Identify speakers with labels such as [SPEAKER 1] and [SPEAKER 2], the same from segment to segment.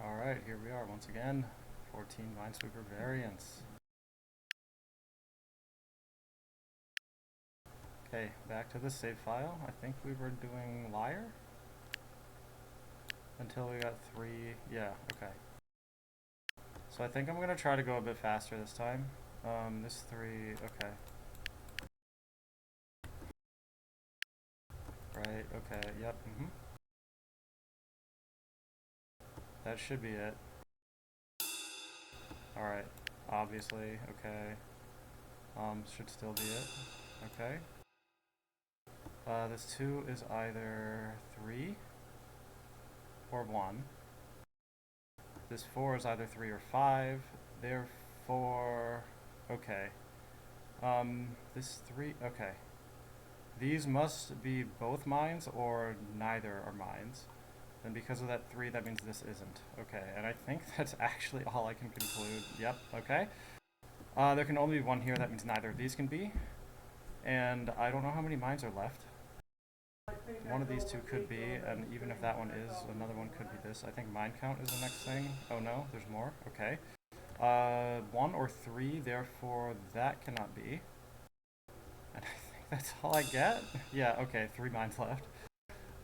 [SPEAKER 1] Alright, here we are once again. 14 Minesweeper variants. Okay, back to the save file. I think we were doing Liar? Until we got 3. Yeah, okay. So I think I'm going to try to go a bit faster this time. This 3, okay. Right, okay, yep, That should be it. Alright, obviously, okay. Should still be it. Okay. This 2 is either 3 or 1. This 4 is either 3 or 5. Therefore, okay. This 3, okay. These must be both mines or neither are mines. And because of that 3, that means this isn't. Okay, and I think that's actually all I can conclude. Yep, okay. There can only be one here, that means neither of these can be. And I don't know how many mines are left. One of these 2 could be, and even if that one is, another one could be this. I think mine count is the next thing. Oh no, there's more. Okay. 1 or 3, therefore that cannot be. And I think that's all I get? Yeah, okay, 3 mines left.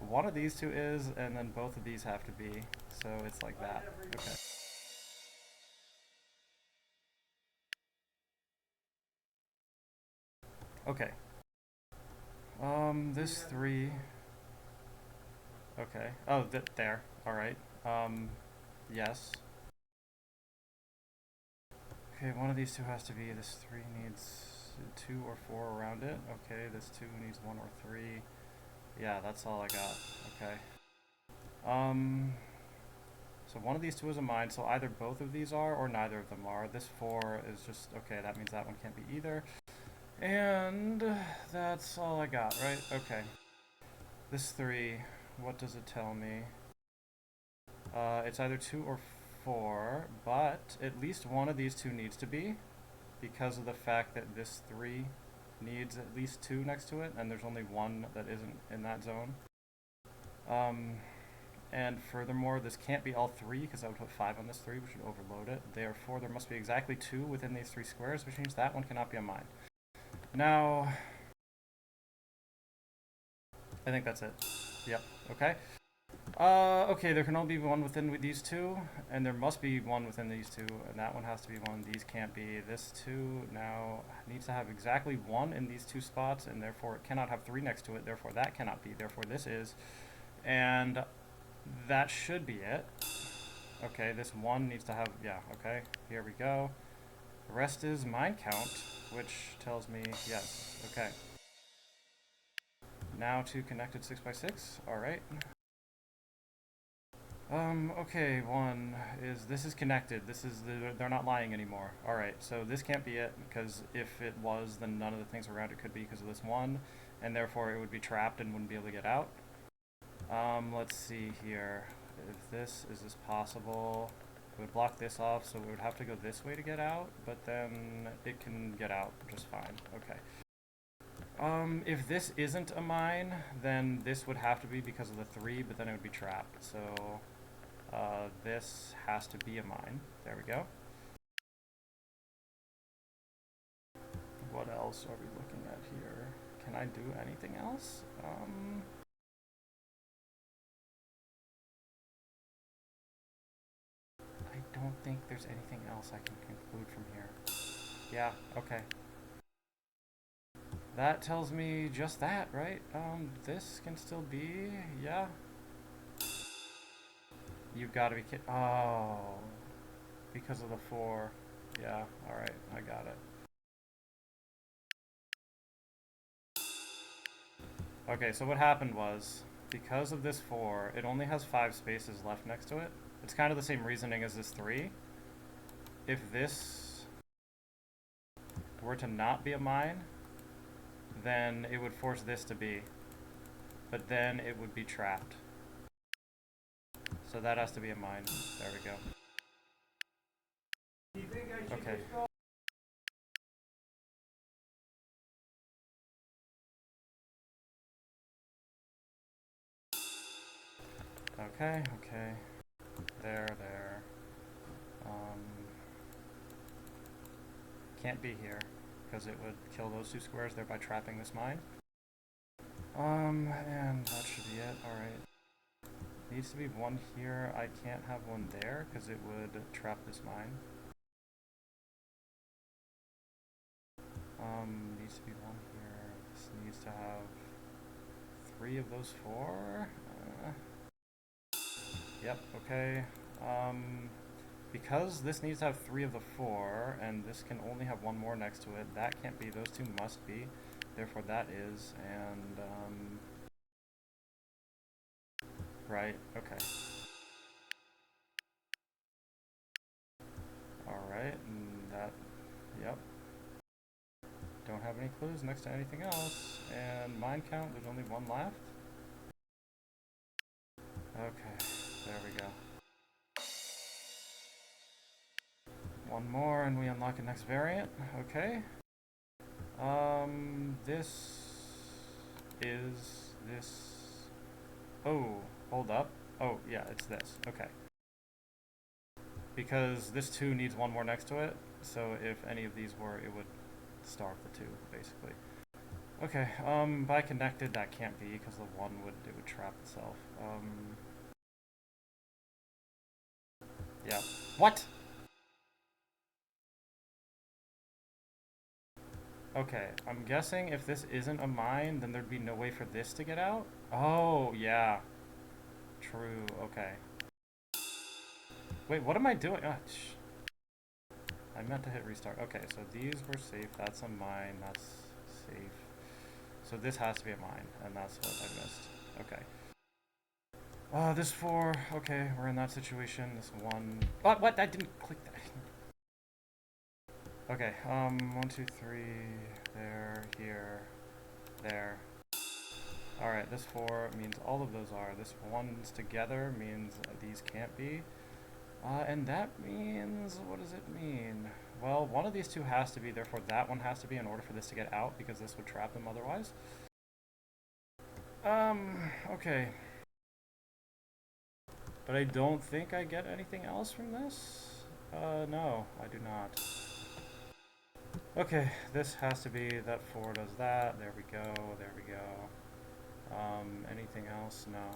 [SPEAKER 1] One of these 2 is, and then both of these have to be. So it's like that. Okay. Okay. This 3. Okay. Oh, there. Alright. Yes. Okay, one of these 2 has to be. This 3 needs 2 or 4 around it. Okay, this 2 needs 1 or 3. Yeah, that's all I got. Okay. So one of these 2 is a mine, so either both of these are or neither of them are. This 4 is just, okay, that means that one can't be either. And that's all I got, right? Okay. This 3, what does it tell me? It's either 2 or 4, but at least one of these 2 needs to be, because of the fact that this 3 needs at least 2 next to it, and there's only 1 that isn't in that zone. And furthermore, this can't be all 3, because I would put 5 on this 3, which would overload it. Therefore, there must be exactly 2 within these 3 squares, which means that one cannot be a mine. Now, I think that's it. Yep, okay. Okay, there can only be 1 within these 2, and there must be 1 within these 2, and that one has to be 1. These can't be. This 2 now needs to have exactly 1 in these 2 spots, and therefore it cannot have 3 next to it, therefore that cannot be, therefore this is. And that should be it. Okay, this 1 needs to have, yeah, okay, here we go. The rest is mine count, which tells me yes, okay. Now to connected 6x6, alright. Okay, 1 is, this is connected, they're not lying anymore. Alright, so this can't be it, because if it was, then none of the things around it could be because of this 1, and therefore it would be trapped and wouldn't be able to get out. Let's see here. If this, is this possible? It would block this off, so we would have to go this way to get out, but then it can get out just fine. Okay. If this isn't a mine, then this would have to be because of the 3, but then it would be trapped. So, this has to be a mine. There we go. What else are we looking at here? Can I do anything else? I don't think there's anything else I can conclude from here. Yeah, okay. That tells me just that, right? This can still be, yeah. You've got to be kidding. Oh, because of the 4. Yeah, alright, I got it. Okay, so what happened was, because of this 4, it only has 5 spaces left next to it. It's kind of the same reasoning as this 3. If this were to not be a mine, then it would force this to be. But then it would be trapped. So that has to be a mine. There we go. Okay. Okay, okay. there. Can't be here, because it would kill those two squares, thereby trapping this mine. And that should be it. Alright. Needs to be one here. I can't have one there, because it would trap this mine. Needs to be one here. This needs to have 3 of those 4. Yep, okay. Because this needs to have 3 of the 4, and this can only have 1 more next to it, that can't be. Those 2 must be. Therefore that is, and, right, okay. Alright, and that, yep. Don't have any clues next to anything else. And mine count, there's only 1 left. Okay, there we go. 1 more and we unlock a next variant. Okay. This is this. Oh, hold up. Oh, yeah, it's this. Okay. Because this 2 needs 1 more next to it, so if any of these were, it would starve the 2, basically. Okay, by connected, that can't be, because the 1 would trap itself. Yeah. What? Okay, I'm guessing if this isn't a mine, then there'd be no way for this to get out? Oh, yeah. True, okay. Wait, what am I doing? I meant to hit restart. Okay, so these were safe. That's a mine. That's safe. So this has to be a mine, and that's what I missed. Okay. This 4. Okay, we're in that situation. This 1. What? I didn't click that. Okay, 1, 2, 3. There, here, there. Alright, this 4 means all of those are. This 1's together means these can't be. And that means, what does it mean? Well, one of these 2 has to be, therefore that one has to be in order for this to get out, because this would trap them otherwise. Okay. But I don't think I get anything else from this? No, I do not. Okay, this has to be, that 4 does that, there we go, there we go. Anything else? No.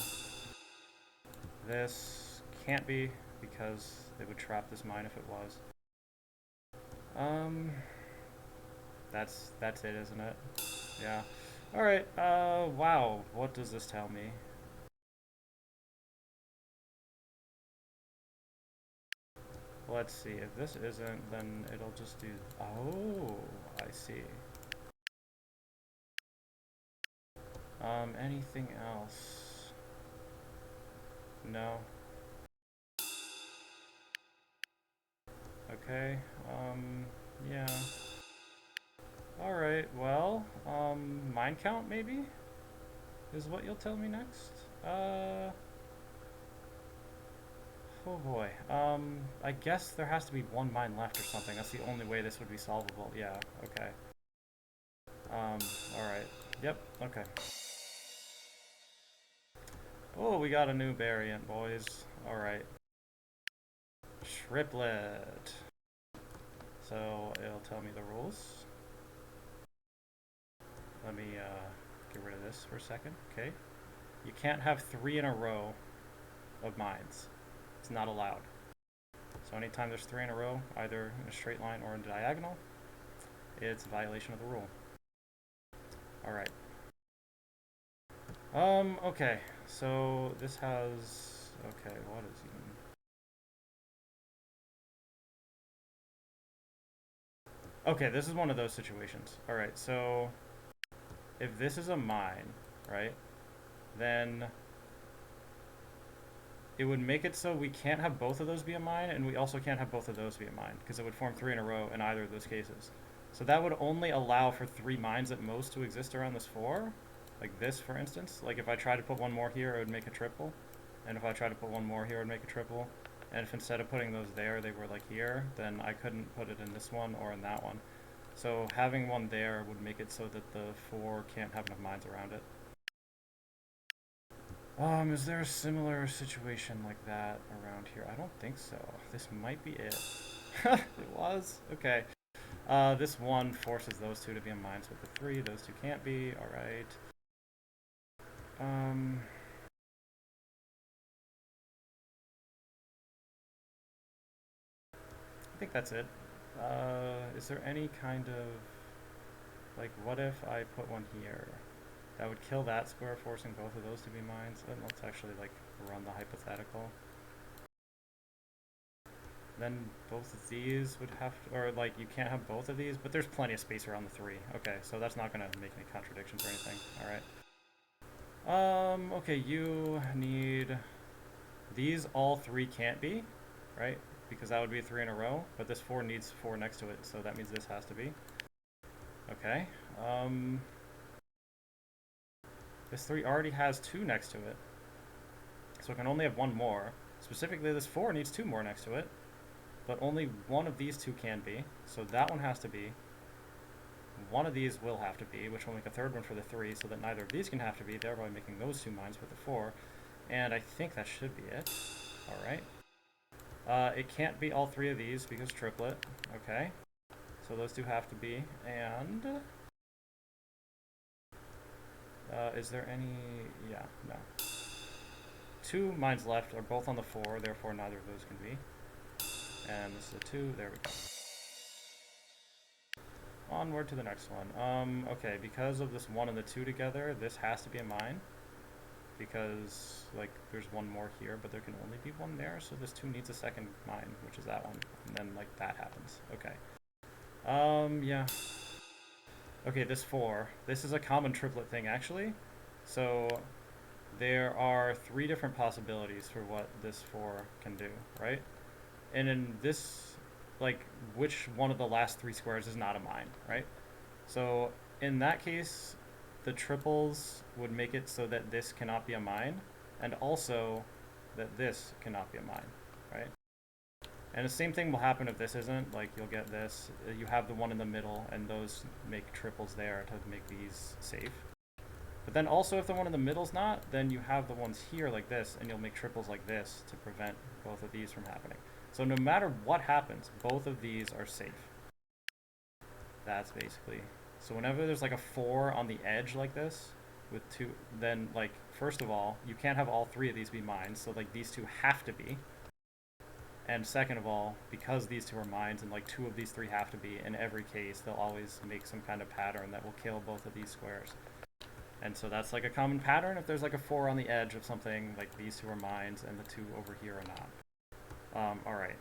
[SPEAKER 1] This can't be, because it would trap this mine if it was. That's it, isn't it? Yeah. Alright, wow, what does this tell me? Let's see, if this isn't, then it'll just do, oh, I see. Anything else? No. Okay, yeah. Alright, well, mine count maybe? Is what you'll tell me next? Oh boy. I guess there has to be 1 mine left or something. That's the only way this would be solvable. Yeah, okay. Alright. Yep, okay. Oh, we got a new variant, boys. Alright. Triplet. So, it'll tell me the rules. Let me, get rid of this for a second. Okay. You can't have 3 in a row of mines. It's not allowed. So anytime there's 3 in a row, either in a straight line or in a diagonal, it's a violation of the rule. Alright. Okay. So this has... Okay, what is even... Okay, this is one of those situations. Alright, so... If this is a mine, right, then... It would make it so we can't have both of those be a mine, and we also can't have both of those be a mine, because it would form 3 in a row in either of those cases. So that would only allow for 3 mines at most to exist around this 4. Like this, for instance. Like if I tried to put 1 more here, it would make a triple. And if I tried to put 1 more here, it would make a triple. And if instead of putting those there, they were like here, then I couldn't put it in this one or in that one. So having 1 there would make it so that the 4 can't have enough mines around it. Is there a similar situation like that around here? I don't think so. This might be it. It was? Okay. This one forces those two to be in mines with the three. Those two can't be. Alright. I think that's it. Is there any kind of... Like, what if I put one here? That would kill that square, forcing both of those to be mines. And let's actually, like, run the hypothetical. Then both of these would have to, or like you can't have both of these, but there's plenty of space around the three. Okay, so that's not gonna make any contradictions or anything. Alright. Okay, you need these all three can't be, right? Because that would be a three in a row, but this four needs four next to it, so that means this has to be. Okay. This three already has two next to it. So it can only have one more. Specifically, this four needs two more next to it. But only one of these two can be, so that one has to be. One of these will have to be, which will make a third one for the three, so that neither of these can have to be, thereby making those two mines with the four. And I think that should be it. Alright. It can't be all three of these because triplet. Okay. So those two have to be. And... is there any... Yeah, no. Two mines left are both on the four, therefore neither of those can be. And this is a 2, there we go. Onward to the next one. Okay, because of this 1 and the 2 together, this has to be a mine. Because, like, there's one more here, but there can only be one there, so this 2 needs a second mine, which is that one. And then, like, that happens. Okay. Yeah. Okay, this 4. This is a common triplet thing, actually. So, there are 3 different possibilities for what this 4 can do, right? And in this, like, which one of the last 3 squares is not a mine, right? So in that case, the triples would make it so that this cannot be a mine, and also that this cannot be a mine, right? And the same thing will happen if this isn't. Like, you'll get this. You have the one in the middle, and those make triples there to make these safe. But then also, if the one in the middle's not, then you have the ones here like this, and you'll make triples like this to prevent both of these from happening. So no matter what happens, both of these are safe. That's basically... So whenever there's like a 4 on the edge like this, with 2, then, like, first of all, you can't have all 3 of these be mines, so, like, these 2 have to be. And second of all, because these 2 are mines, and, like, 2 of these 3 have to be, in every case, they'll always make some kind of pattern that will kill both of these squares. And so that's, like, a common pattern. If there's, like, a 4 on the edge of something, like, these 2 are mines, and the 2 over here are not. Alright.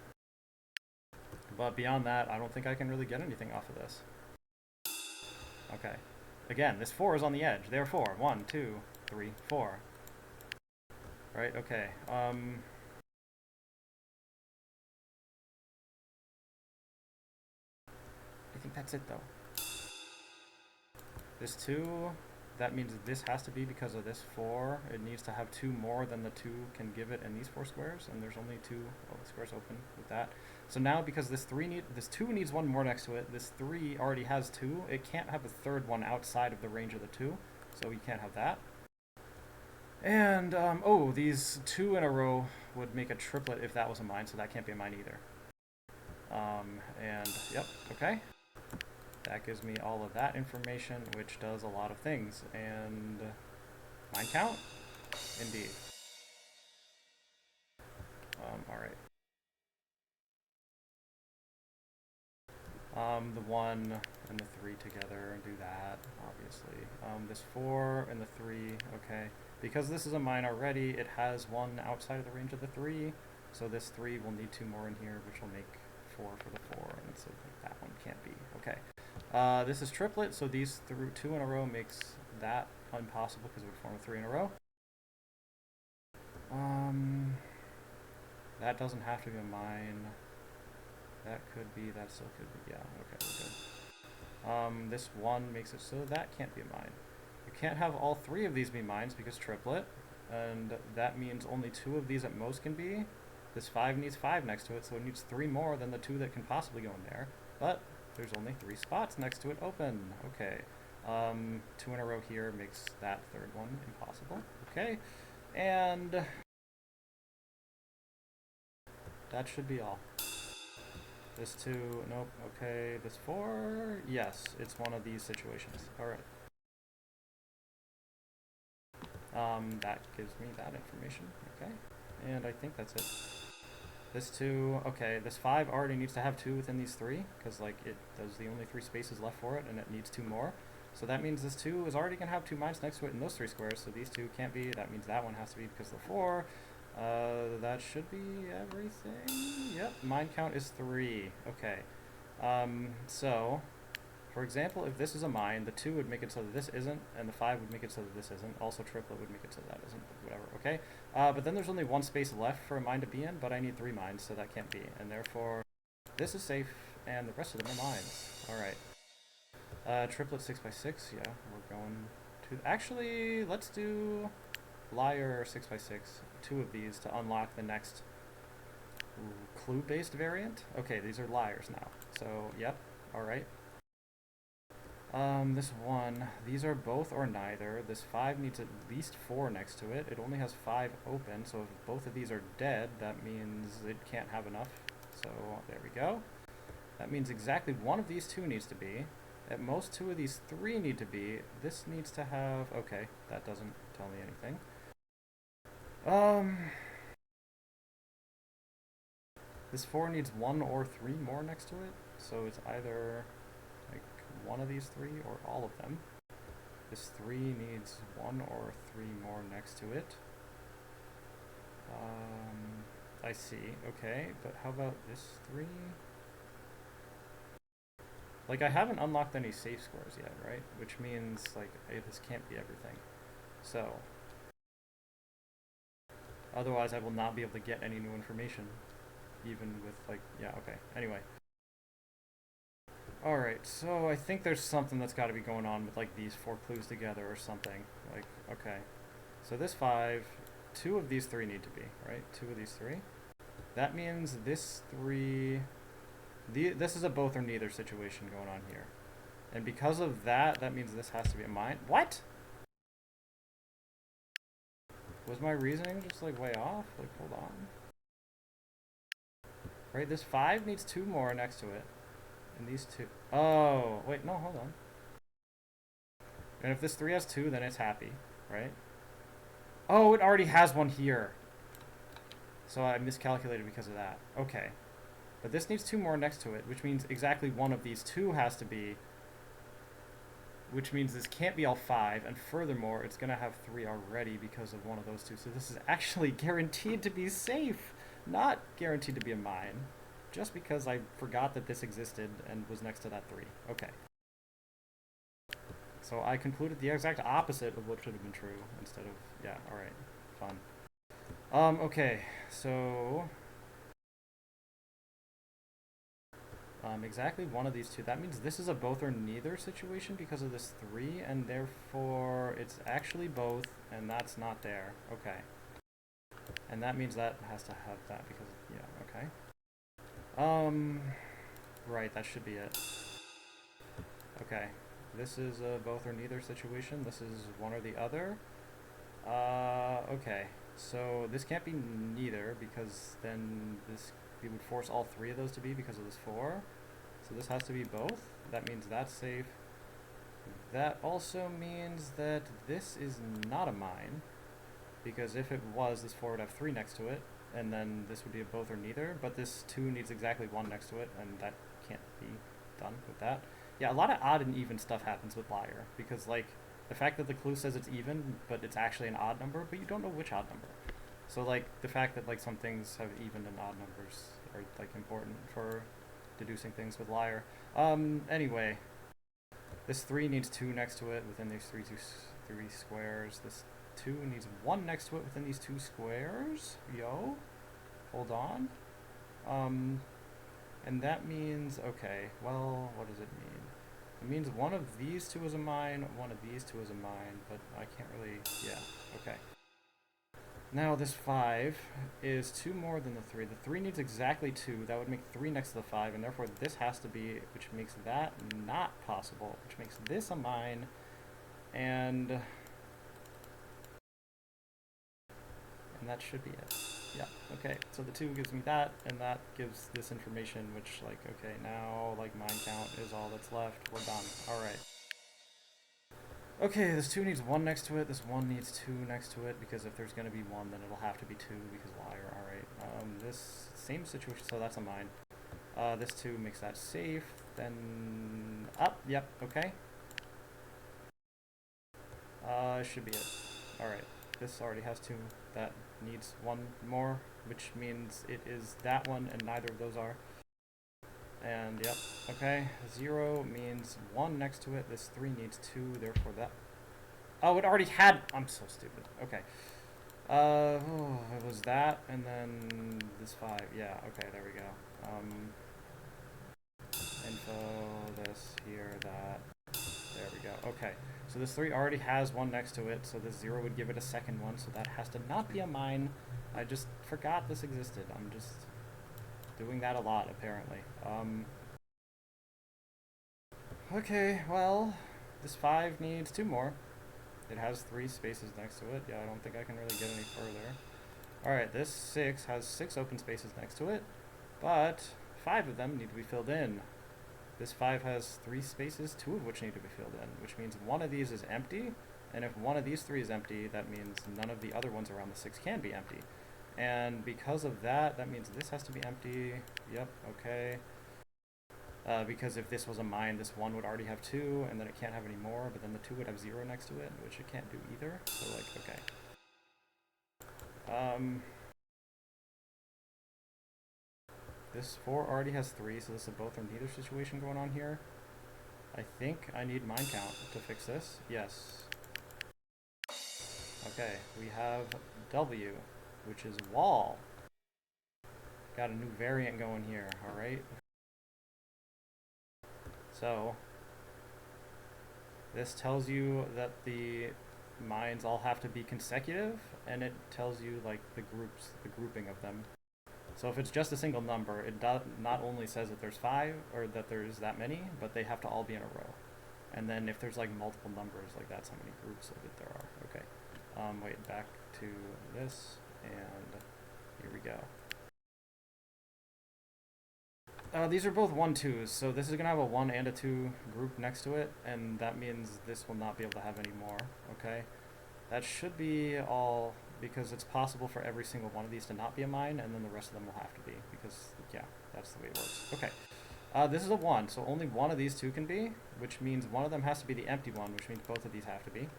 [SPEAKER 1] But beyond that, I don't think I can really get anything off of this. Okay. Again, this 4 is on the edge. Therefore, 1, 2, 3, 4. Right, okay. I think that's it, though. This 2... That means this has to be because of this 4. It needs to have 2 more than the 2 can give it in these 4 squares, and there's only 2. Oh, the square's open with that. So now, because this 2 needs 1 more next to it, this 3 already has 2. It can't have a third one outside of the range of the 2, so we can't have that. And oh, these 2 in a row would make a triplet if that was a mine, so that can't be a mine either. And yep, okay. That gives me all of that information, which does a lot of things. And mine count? Indeed. Alright. The 1 and the 3 together, do that, obviously. This 4 and the 3, okay. Because this is a mine already, it has 1 outside of the range of the 3, so this 3 will need 2 more in here, which will make 4 for the 4, and so that one can't be. Okay. This is triplet, so these 2 in a row makes that impossible because it would form a 3 in a row. That doesn't have to be a mine. That could be, that still could be, yeah, okay, we're good. This 1 makes it so that can't be a mine. You can't have all 3 of these be mines because triplet, and that means only 2 of these at most can be. This 5 needs 5 next to it, so it needs 3 more than the 2 that can possibly go in there. But there's only 3 spots next to it open. Okay. 2 in a row here makes that third one impossible. Okay. And that should be all. This 2, nope, okay. This 4, yes, it's one of these situations. Alright. That gives me that information, okay. And I think that's it. This 2, okay, this 5 already needs to have 2 within these 3, because, like, there's the only 3 spaces left for it, and it needs 2 more. So that means this 2 is already going to have 2 mines next to it in those 3 squares, so these 2 can't be. That means that one has to be because of the 4. That should be everything. Yep, mine count is 3. Okay. So, for example, if this is a mine, the 2 would make it so that this isn't, and the 5 would make it so that this isn't. Also, triplet would make it so that isn't, but whatever, okay? But then there's only 1 space left for a mine to be in, but I need 3 mines, so that can't be. And therefore, this is safe, and the rest of them are mines. Alright. Triplet 6x6, yeah, we're going to... Actually, let's do liar 6x6. 2 of these to unlock the next clue-based variant. Okay, these are liars now. So, yep, alright. This 1, these are both or neither. This 5 needs at least 4 next to it. It only has 5 open, so if both of these are dead, that means it can't have enough. So, there we go. That means exactly one of these 2 needs to be. At most, 2 of these 3 need to be. This needs to have... Okay, that doesn't tell me anything. This 4 needs 1 or 3 more next to it, so it's either like one of these 3 or all of them. This 3 needs 1 or 3 more next to it. I see, okay, but how about this 3? Like, I haven't unlocked any safe scores yet, right? Which means, like, hey, this can't be everything. So, otherwise I will not be able to get any new information. Even with, like, yeah, okay. Anyway. Alright, so I think there's something that's got to be going on with, like, these 4 clues together or something. Like, okay. So this 5, 2 of these 3 need to be, right? 2 of these 3. That means this 3... this is a both or neither situation going on here. And because of that, that means this has to be a mine. What? Was my reasoning just, like, way off? Like, hold on. Right, this 5 needs 2 more next to it. And these 2... Oh, wait, no, hold on. And if this 3 has 2, then it's happy, right? Oh, it already has 1 here. So I miscalculated because of that. Okay. But this needs 2 more next to it, which means exactly one of these 2 has to be... Which means this can't be all 5, and furthermore, it's going to have 3 already because of one of those 2. So this is actually guaranteed to be safe. Not guaranteed to be a mine, just because I forgot that this existed and was next to that 3. Okay. So I concluded the exact opposite of what should have been true instead of... Yeah, alright. Fun. Okay, so... exactly one of these 2. That means this is a both or neither situation because of this 3, and therefore it's actually both, and that's not there. Okay. And that means that has to have that because, yeah, okay. Right, that should be it. Okay. This is a both or neither situation. This is one or the other. Okay. So this can't be neither because then we would force all 3 of those to be because of this 4. So this has to be both. That means that's safe. That also means that this is not a mine, because if it was, this 4 would have 3 next to it, and then this would be a both or neither, but this 2 needs exactly 1 next to it, and that can't be done with that. Yeah, a lot of odd and even stuff happens with liar, because, like, the fact that the clue says it's even, but it's actually an odd number, but you don't know which odd number. So, like, the fact that, like, some things have even and odd numbers are, like, important for deducing things with liar. Anyway, this 3 needs 2 next to it within these 3 squares. This 2 needs 1 next to it within these 2 squares. Yo, hold on. And that means, okay, well, what does it mean? It means one of these 2 is a mine, one of these 2 is a mine, but I can't really, yeah, okay. Now this 5 is 2 more than the 3. The 3 needs exactly 2. That would make 3 next to the 5, and therefore this has to be, which makes that not possible, which makes this a mine, and and that should be it. Yeah, okay, so the 2 gives me that, and that gives this information, which, like, okay, now, like, mine count is all that's left. We're done. Alright. Okay, this 2 needs 1 next to it, this 1 needs 2 next to it, because if there's gonna be 1, then it'll have to be 2, because liar. Alright, this same situation, so that's a mine. This 2 makes that safe, then up, yep, okay. Should be it. Alright, this already has 2, that needs 1 more, which means it is that one, and neither of those are. And, yep, okay, 0 means 1 next to it, this 3 needs 2, therefore that... Oh, it already had... I'm so stupid. Okay. It was that, and then this 5, yeah, okay, there we go. Info, this, here, that, there we go. Okay, so this 3 already has 1 next to it, so this 0 would give it a second one, so that has to not be a mine. I just forgot this existed. I'm just doing that a lot, apparently. Okay, well, this 5 needs 2 more. It has 3 spaces next to it. Yeah, I don't think I can really get any further. Alright, this 6 has 6 open spaces next to it, but 5 of them need to be filled in. This 5 has 3 spaces, 2 of which need to be filled in, which means one of these is empty, and if one of these 3 is empty, that means none of the other ones around the 6 can be empty. And because of that, that means this has to be empty. Yep, okay. Because if this was a mine, this 1 would already have 2, and then it can't have any more, but then the 2 would have 0 next to it, which it can't do either. So, like, okay. This 4 already has 3, so this is a both or neither situation going on here. I think I need mine count to fix this. Yes. Okay, we have W, which is wall. Got a new variant going here, alright? So, this tells you that the mines all have to be consecutive, and it tells you, like, the grouping of them. So if it's just a single number, it not only says that there's 5, or that there's that many, but they have to all be in a row. And then if there's, like, multiple numbers, like, that's how many groups of it there are. Okay. Wait, back to this, and here we go. These are both 1, 2s, so this is going to have a 1 and a 2 group next to it, and that means this will not be able to have any more, okay? That should be all, because it's possible for every single one of these to not be a mine, and then the rest of them will have to be, because, yeah, that's the way it works. Okay, this is a 1, so only one of these 2 can be, which means one of them has to be the empty one, which means both of these have to be.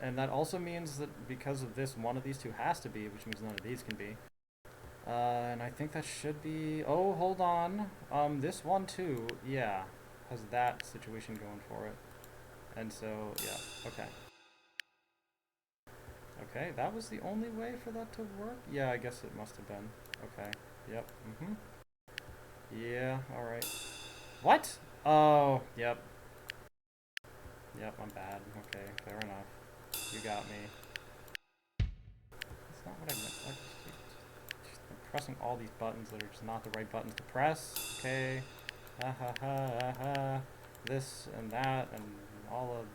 [SPEAKER 1] And that also means that because of this, one of these 2 has to be, which means none of these can be. And I think that should be... Oh, hold on. This one, too, yeah, has that situation going for it. And so, yeah, okay. Okay, that was the only way for that to work? Yeah, I guess it must have been. Okay, yep, Yeah, alright. What? Oh, yep. Yep, I'm bad. Okay, fair enough. You got me. That's not what I meant. I'm pressing all these buttons that are just not the right buttons to press. Okay. Ha ha ha ha ha. This and that and all of...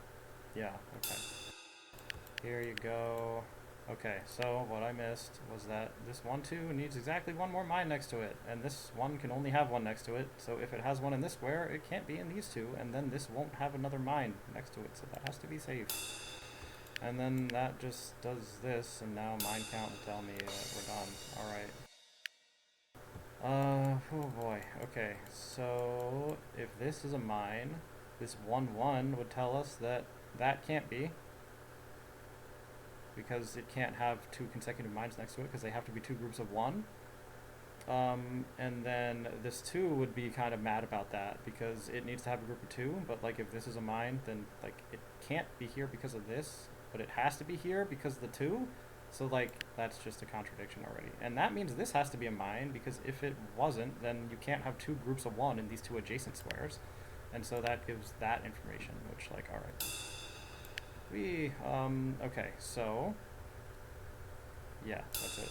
[SPEAKER 1] Yeah, okay. Here you go. Okay, so what I missed was that this 1, 2 needs exactly 1 more mine next to it, and this 1 can only have 1 next to it, so if it has 1 in this square, it can't be in these 2, and then this won't have another mine next to it, so that has to be safe. And then that just does this, and now mine count will tell me that we're done. Alright. Oh boy. Okay, so if this is a mine, this 1, 1 would tell us that that can't be, because it can't have 2 consecutive mines next to it, because they have to be 2 groups of 1. And then this 2 would be kind of mad about that, because it needs to have a group of 2, but like if this is a mine, then like it can't be here because of this, but it has to be here because of the 2. So like that's just a contradiction already. And that means this has to be a mine, because if it wasn't, then you can't have 2 groups of 1 in these 2 adjacent squares. And so that gives that information, which, like, alright. Okay, so, yeah, that's it.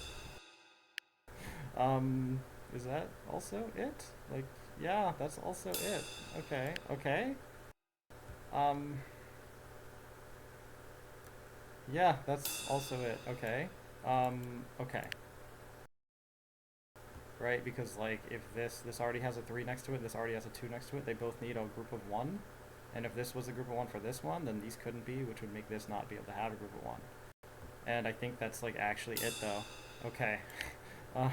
[SPEAKER 1] Is that also it? Like, yeah, that's also it. Okay, okay. Yeah, that's also it. Okay. Okay. Right, because like if this already has a 3 next to it, this already has a 2 next to it, they both need a group of 1. And if this was a group of 1 for this one, then these couldn't be, which would make this not be able to have a group of 1. And I think that's like actually it though. Okay. Uh,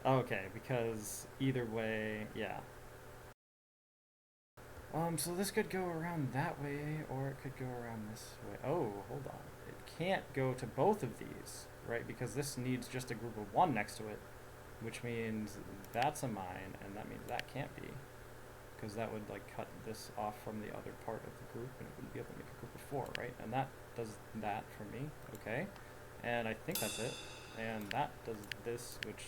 [SPEAKER 1] okay, because either way, yeah. So this could go around that way, or it could go around this way. Oh, hold on. It can't go to both of these, right? Because this needs just a group of 1 next to it, which means that's a mine, and that means that can't be. Because that would like cut this off from the other part of the group, and it wouldn't be able to make a group of 4, right? And that does that for me, okay? And I think that's it. And that does this, which,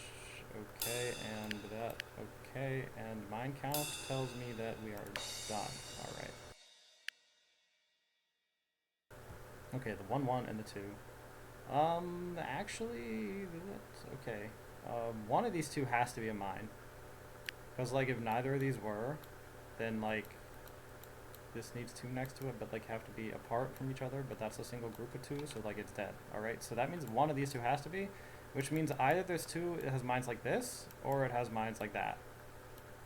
[SPEAKER 1] okay, and that, okay, and mine count tells me that we are done. Alright. Okay, the 1-1 and the 2. Actually, that's okay. One of these two has to be a mine. Because, like, if neither of these were, then, like, this needs 2 next to it, but, like, have to be apart from each other, but that's a single group of 2, so, like, it's dead. Alright, so that means one of these two has to be, which means either there's 2, it has mines like this, or it has mines like that.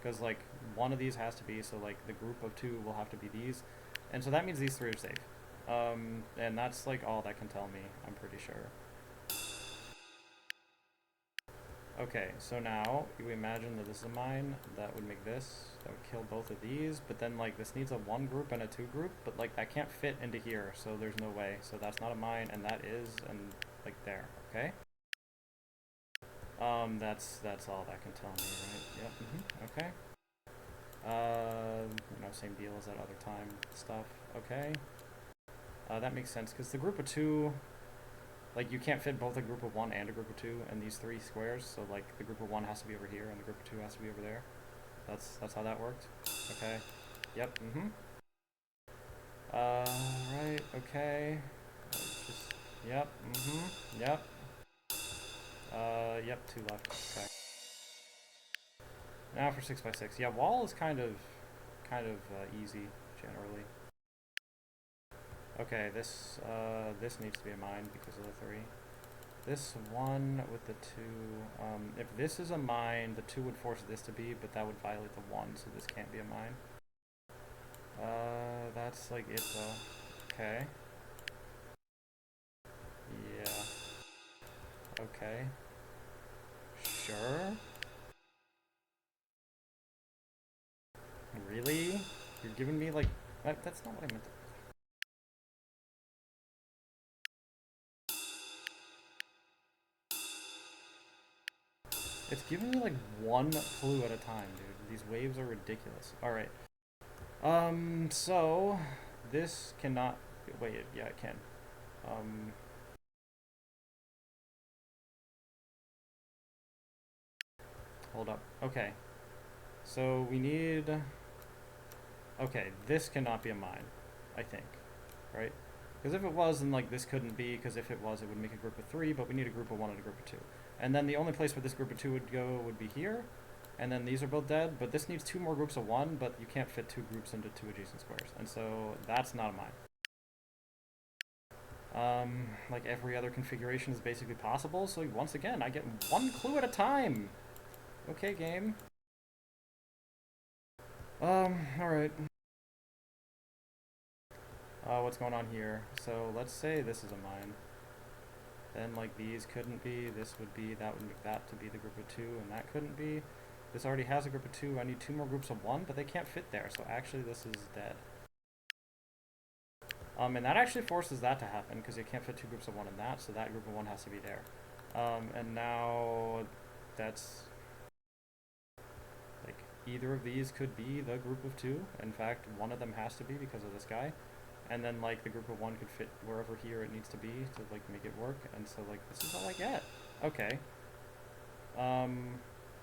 [SPEAKER 1] Because, like, one of these has to be, so, like, the group of 2 will have to be these. And so that means these 3 are safe. And that's, like, all that can tell me, I'm pretty sure. Okay, so now you imagine that this is a mine, that would make this, that would kill both of these, but then like this needs a 1 group and a 2 group, but like that can't fit into here, so there's no way. So that's not a mine, and that is, and like there, okay? That's all that can tell me, right? Yep, okay. Same deal as that other time stuff, okay? That makes sense, because the group of 2, like, you can't fit both a group of 1 and a group of 2 in these 3 squares, so, like, the group of 1 has to be over here, and the group of 2 has to be over there. That's how that worked. Okay. Yep, right, okay. Just, yep, yep. Yep, 2 left, okay. Now for 6x6. Yeah, wall is kind of easy, generally. Okay, this needs to be a mine because of the 3. This 1 with the 2, if this is a mine, the 2 would force this to be, but that would violate the 1, so this can't be a mine. That's like it though. Okay. Yeah. Okay. Sure. Really? You're giving me like, that's not what I meant to. It's giving me like 1 clue at a time, dude. These waves are ridiculous. Alright. So this cannot wait, yeah it can. Hold up. Okay. So we need, okay, this cannot be a mine, I think. Right? Because if it was, then like this couldn't be, because if it was, it would make a group of 3, but we need a group of 1 and a group of 2. And then the only place where this group of 2 would go would be here, and then these are both dead, but this needs 2 more groups of 1, but you can't fit 2 groups into 2 adjacent squares, and so that's not a mine. Like every other configuration is basically possible, so once again, I get 1 clue at a time! Okay, game. Alright. What's going on here? So let's say this is a mine. Then like these couldn't be, this would be, that would make that to be the group of 2, and that couldn't be. This already has a group of 2, I need 2 more groups of 1, but they can't fit there, so actually this is dead. And that actually forces that to happen, because you can't fit 2 groups of 1 in that, so that group of 1 has to be there. And now that's, like, either of these could be the group of 2. In fact, one of them has to be because of this guy. And then, like, the group of 1 could fit wherever here it needs to be to, like, make it work. And so, like, this is all I get. Okay.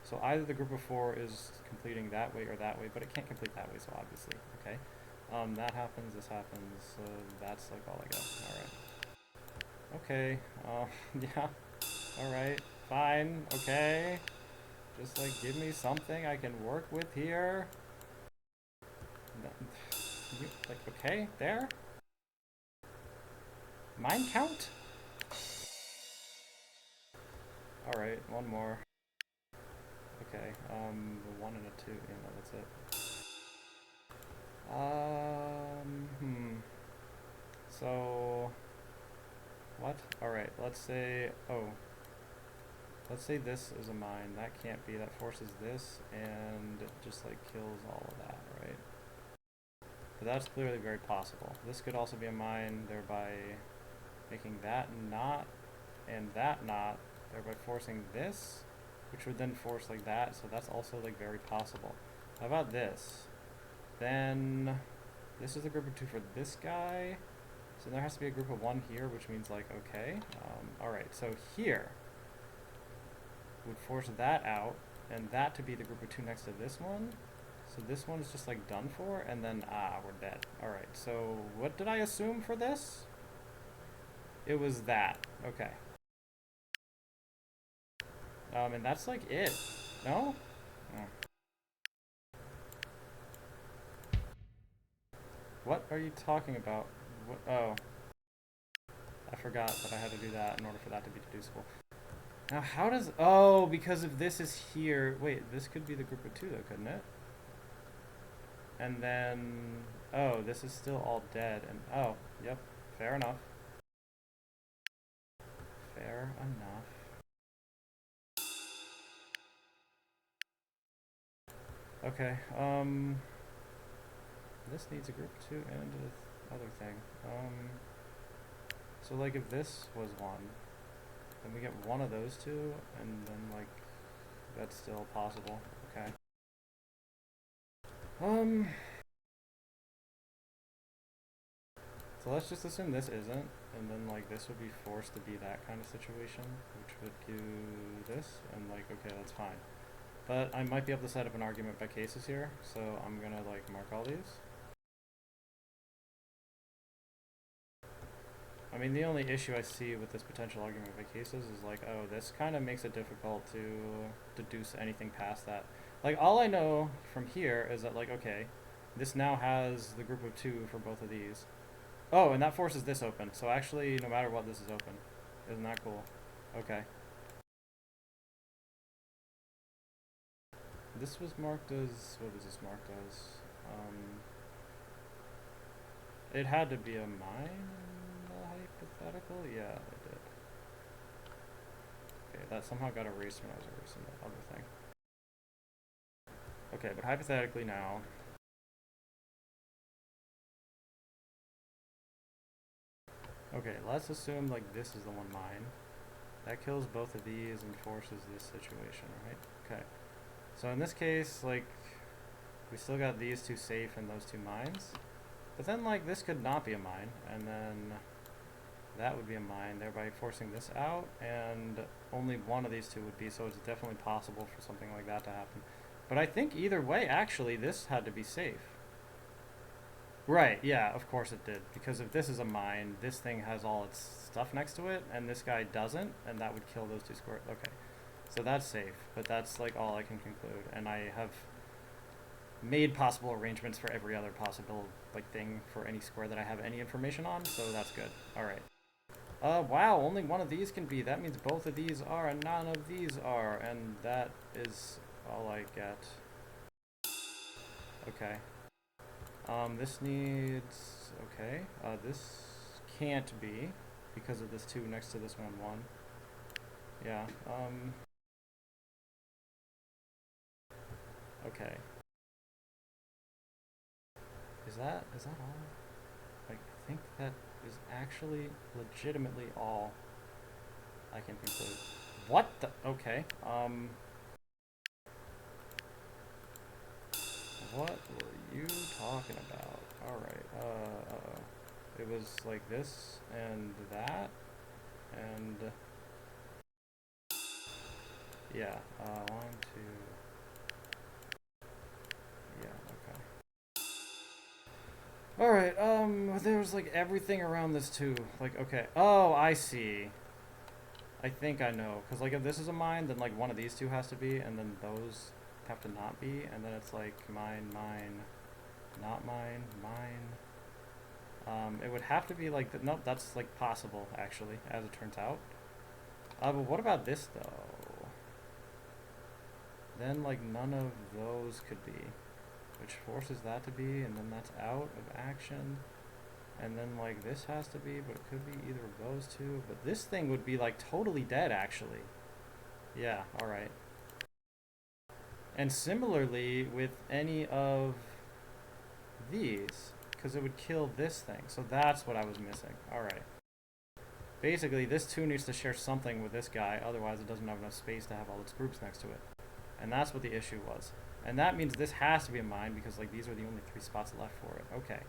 [SPEAKER 1] So either the group of 4 is completing that way or that way, but it can't complete that way, so obviously. Okay. That happens, this happens, so that's, like, all I got. Alright. Okay. Yeah. Alright. Fine. Okay. Just, like, give me something I can work with here. Like, okay, there? Mine count? Alright, one more. Okay, a 1 and a 2, yeah, no, that's it. So, what? Alright, let's say, let's say this is a mine. That can't be, that forces this, and it just like kills all of that, right? But that's clearly very possible. This could also be a mine, thereby making that not, and that not, thereby forcing this, which would then force like that, so that's also like very possible. How about this? Then this is a group of 2 for this guy, so there has to be a group of 1 here, which means like, okay, alright, so here would force that out, and that to be the group of 2 next to this one, so this one is just like done for, and then, we're dead. Alright, so what did I assume for this? It was that, okay. And that's like it. No? Oh. What are you talking about? What? Oh. I forgot that I had to do that in order for that to be deducible. Now how does... Oh, because if this is here... Wait, this could be the group of 2 though, couldn't it? And then... Oh, this is still all dead. And oh, yep. Fair enough. Fair enough. Okay, this needs a group 2 and this other thing. So like if this was 1, then we get one of those 2, and then like, that's still possible, okay. So let's just assume this isn't, and then like this would be forced to be that kind of situation, which would do this, and like, okay, that's fine. But I might be able to set up an argument by cases here, so I'm gonna like mark all these. I mean, the only issue I see with this potential argument by cases is like, oh, this kind of makes it difficult to deduce anything past that. Like, all I know from here is that, like, okay, this now has the group of 2 for both of these. Oh, and that forces this open. So actually, no matter what, this is open. Isn't that cool? Okay. This was marked as... What was this marked as? It had to be a mine? Hypothetical? Yeah, it did. Okay, that somehow got erased when I was erasing that other thing. Okay, but hypothetically now... Okay, let's assume like this is the one mine. That kills both of these and forces this situation, right? Okay. So in this case, like, we still got these 2 safe and those 2 mines. But then, like, this could not be a mine, and then that would be a mine, thereby forcing this out, and only one of these 2 would be, so it's definitely possible for something like that to happen. But I think either way, actually, this had to be safe. Right, yeah, of course it did. Because if this is a mine, this thing has all its stuff next to it, and this guy doesn't, and that would kill those 2 squares. Okay, so that's safe, but that's, like, all I can conclude. And I have made possible arrangements for every other possible, like, thing for any square that I have any information on, so that's good. Alright. Wow, only one of these can be. That means both of these are, and none of these are, and that is all I get. Okay. This needs... Okay. This can't be, because of this 2 next to this 1, 1. Yeah, okay. Is that all? Like, I think that is actually legitimately all I can conclude. What the? Okay, what were you talking about? Alright, it was like this, and that, and... Yeah, 1, 2... Yeah, okay. Alright, there's like everything around this too. Like, okay. Oh, I see. I think I know. Because, like, if this is a mine, then, like, one of these 2 has to be, and then those have to not be, and then it's like mine, mine, not mine, mine. It would have to be like, no, that's like possible actually, as it turns out. But what about this though? Then like none of those could be, which forces that to be, and then that's out of action. And then like this has to be, but it could be either of those two. But this thing would be like totally dead actually. Yeah, alright. And similarly with any of these, because it would kill this thing. So that's what I was missing. Alright. Basically, this 2 needs to share something with this guy, otherwise it doesn't have enough space to have all its groups next to it. And that's what the issue was. And that means this has to be a mine, because like these are the only 3 spots left for it. Okay.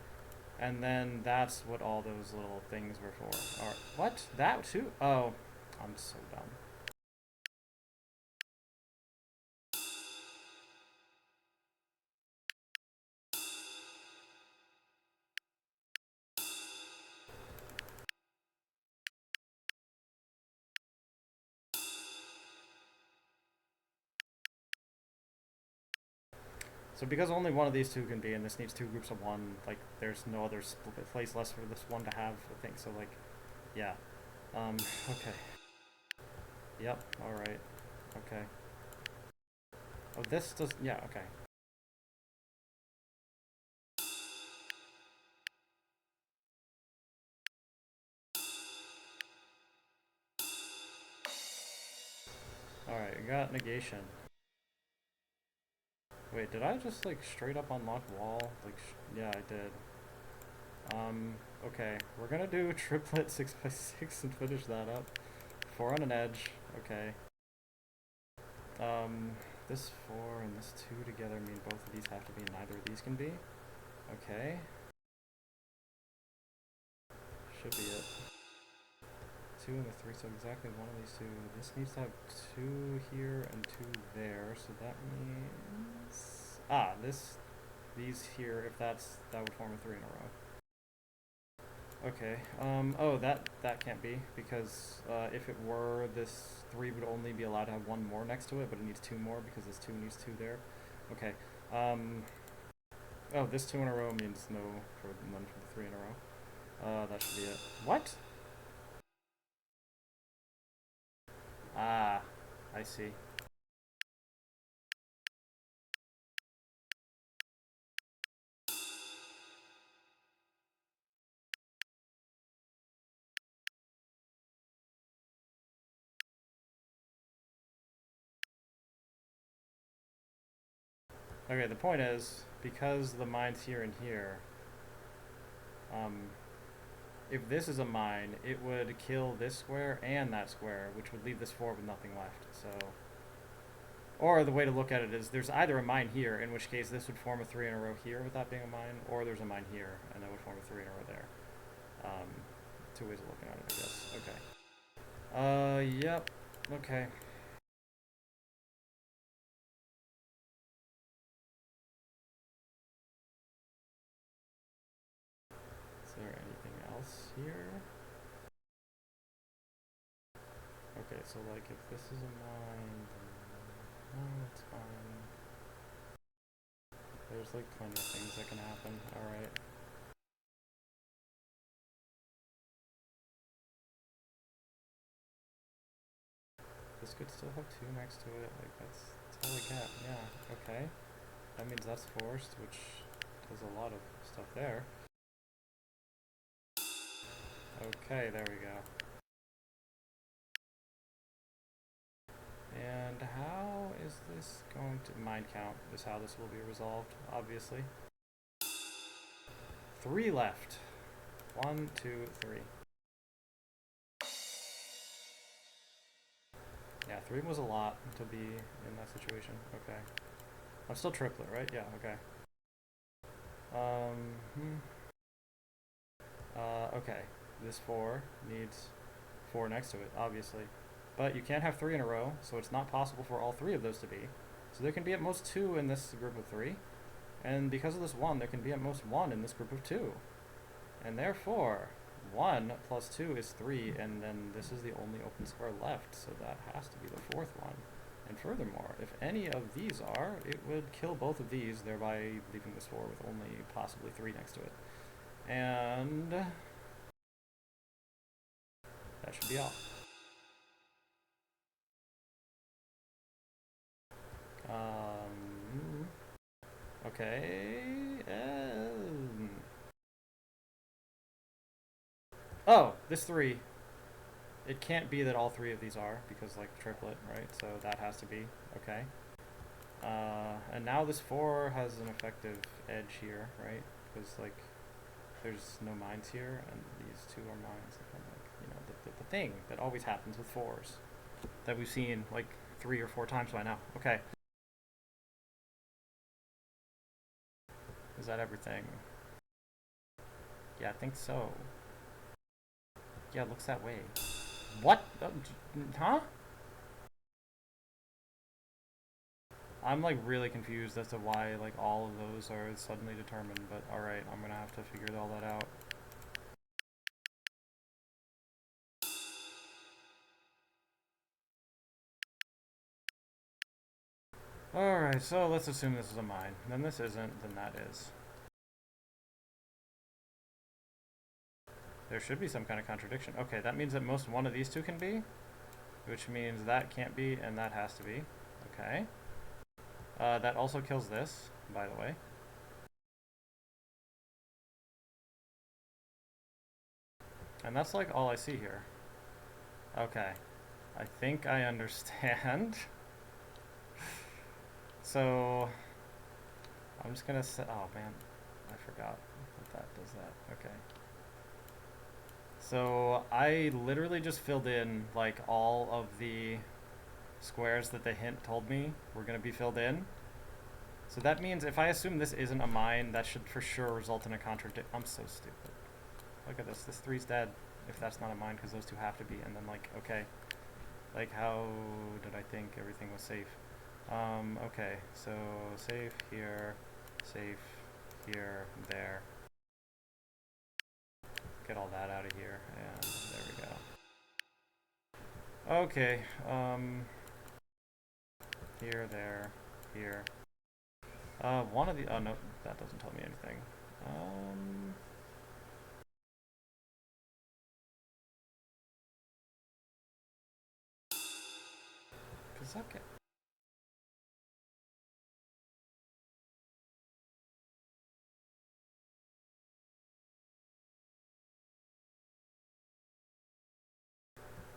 [SPEAKER 1] And then that's what all those little things were for. Alright. What? That too? Oh. I'm so dumb. So because only one of these 2 can be, and this needs 2 groups of 1, like, there's no other place less for this one to have, I think. So, like, yeah. Okay. Yep, alright. Okay. Oh, this does, yeah, okay. Alright, I got negation. Wait, did I just like straight up unlock wall? Like, yeah, I did. Okay, we're gonna do a triplet 6x6 and finish that up. 4 on an edge, okay. This 4 and this 2 together mean both of these have to be, and neither of these can be. Okay. Should be it. 2 and the 3, so exactly one of these 2. This needs to have 2 here and 2 there, so that means... Ah, these here, if that would form a 3 in a row. Okay, oh, that can't be, because if it were, this 3 would only be allowed to have 1 more next to it, but it needs 2 more, because this 2 needs 2 there. Okay, oh, this 2 in a row means no for none for the 3 in a row. That should be it. What? Ah, I see. Okay, the point is, because the mine's here and here, if this is a mine, it would kill this square and that square, which would leave this 4 with nothing left, so... Or the way to look at it is there's either a mine here, in which case this would form a 3 in a row here with that being a mine, or there's a mine here, and that would form a 3 in a row there. 2 ways of looking at it, I guess. Okay. Yep. Okay. Is there anything else here? Okay, so like if this is a mine, then no, it's fine. There's like plenty of things that can happen. Alright. This could still have 2 next to it. Like that's all I get. Yeah. Okay. That means that's forced, which does a lot of stuff there. Okay, there we go. And how is this going to... Mine count is how this will be resolved, obviously. 3 left. 1, 2, 3. Yeah, 3 was a lot to be in that situation. Okay. I'm still triplet, right? Yeah, okay. Okay. This 4 needs 4 next to it, obviously. But you can't have 3 in a row, so it's not possible for all 3 of those to be. So there can be at most 2 in this group of 3. And because of this 1, there can be at most 1 in this group of 2. And therefore, 1 plus 2 is 3, and then this is the only open square left, so that has to be the 4th one. And furthermore, if any of these are, it would kill both of these, thereby leaving this 4 with only possibly 3 next to it. And that should be all. Okay. Oh, this 3. It can't be that all 3 of these are, because, like, triplet, right? So that has to be. Okay. And now this 4 has an effective edge here, right? Because, like, there's no mines here, and these 2 are mines. Like, the thing that always happens with 4s that we've seen, like, 3 or 4 times by now. Okay. Is that everything? Yeah, I think so. Yeah, it looks that way. What? Huh? I'm like really confused as to why like all of those are suddenly determined, but alright, I'm gonna have to figure all that out. Alright, so let's assume this is a mine. Then this isn't, then that is. There should be some kind of contradiction. Okay, that means that most one of these 2 can be, which means that can't be, and that has to be. Okay. That also kills this, by the way. And that's like all I see here. Okay. I think I understand. So, I'm just gonna say, oh man, I forgot that does that. Okay. So, I literally just filled in like all of the squares that the hint told me were gonna be filled in. So that means if I assume this isn't a mine, that should for sure result in a contradiction. I'm so stupid. Look at this. This 3's dead if that's not a mine, because those 2 have to be. And then like, okay. Like, how did I think everything was safe? Okay, so safe here, there. Get all that out of here, and there we go. Okay, here, there, here. One of the, oh no, that doesn't tell me anything. Okay.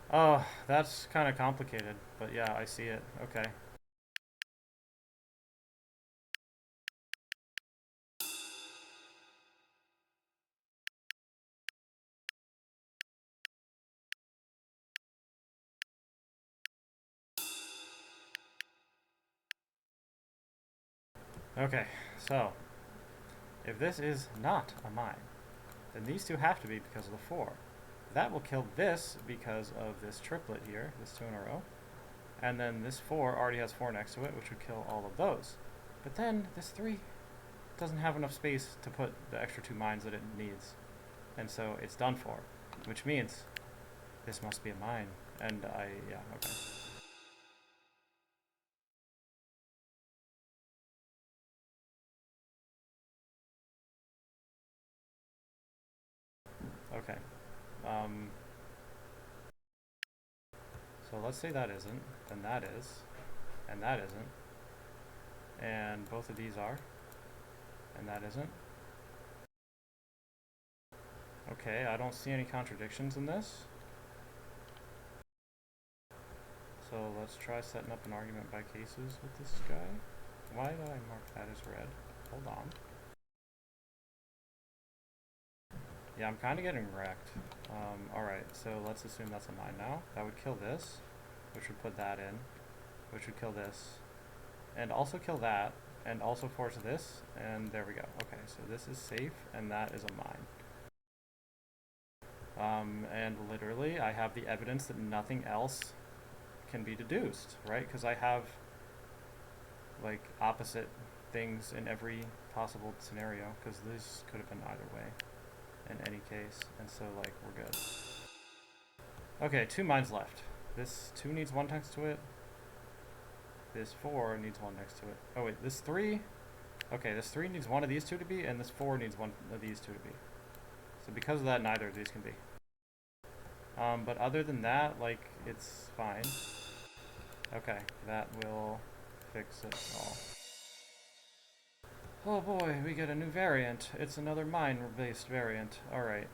[SPEAKER 1] Oh, that's kind of complicated, but yeah, I see it. Okay. Okay, so if this is not a mine, then these 2 have to be because of the 4. That will kill this because of this triplet here, this 2 in a row. And then this 4 already has 4 next to it, which would kill all of those. But then this 3 doesn't have enough space to put the extra 2 mines that it needs. And so it's done for, which means this must be a mine. And yeah, okay. Okay. So let's say that isn't, then that is, and that isn't. And both of these are, and that isn't. Okay, I don't see any contradictions in this. So let's try setting up an argument by cases with this guy. Why did I mark that as red? Hold on. Yeah, I'm kind of getting wrecked. Alright, so let's assume that's a mine now. That would kill this, which would put that in, which would kill this, and also kill that, and also force this, and there we go. Okay, so this is safe, and that is a mine. And literally, I have the evidence that nothing else can be deduced, right? Because I have, like, opposite things in every possible scenario, because this could have been either way in any case, and so, like, we're good. Okay, 2 mines left. This 2 needs 1 next to it. This 4 needs 1 next to it. Oh wait, this 3... Okay, this 3 needs 1 of these 2 to be, and this 4 needs 1 of these 2 to be. So because of that, neither of these can be. But other than that, like, it's fine. Okay, that will fix it all. Oh boy, we get a new variant. It's another mine-based variant. Alright.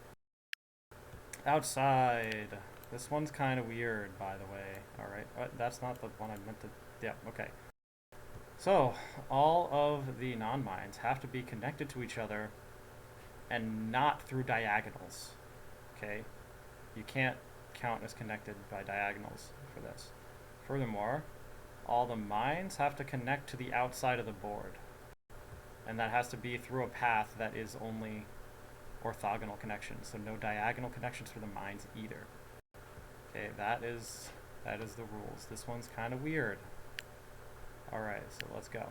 [SPEAKER 1] Outside. This one's kind of weird, by the way. Alright, that's not the one I meant to... Yeah, okay. So, all of the non-mines have to be connected to each other and not through diagonals. Okay? You can't count as connected by diagonals for this. Furthermore, all the mines have to connect to the outside of the board. And that has to be through a path that is only orthogonal connections, so no diagonal connections for the mines either. Okay, that is the rules. This one's kind of weird. Alright, so let's go.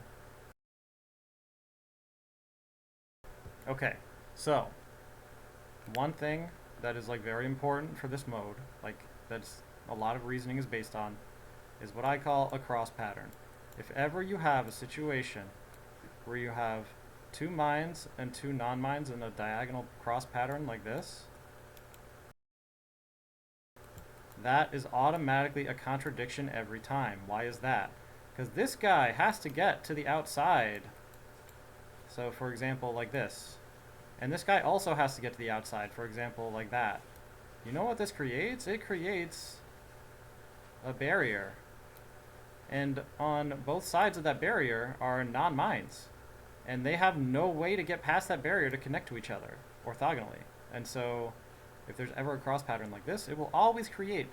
[SPEAKER 1] Okay, so one thing that is like very important for this mode, like that's a lot of reasoning is based on, is what I call a cross pattern. If ever you have a situation where you have two mines and two non-mines in a diagonal cross pattern like this, that is automatically a contradiction every time. Why is that? Because this guy has to get to the outside. So for example, like this. And this guy also has to get to the outside, for example, like that. You know what this creates? It creates a barrier. And on both sides of that barrier are non-mines. And they have no way to get past that barrier to connect to each other orthogonally. And so if there's ever a cross pattern like this, it will always create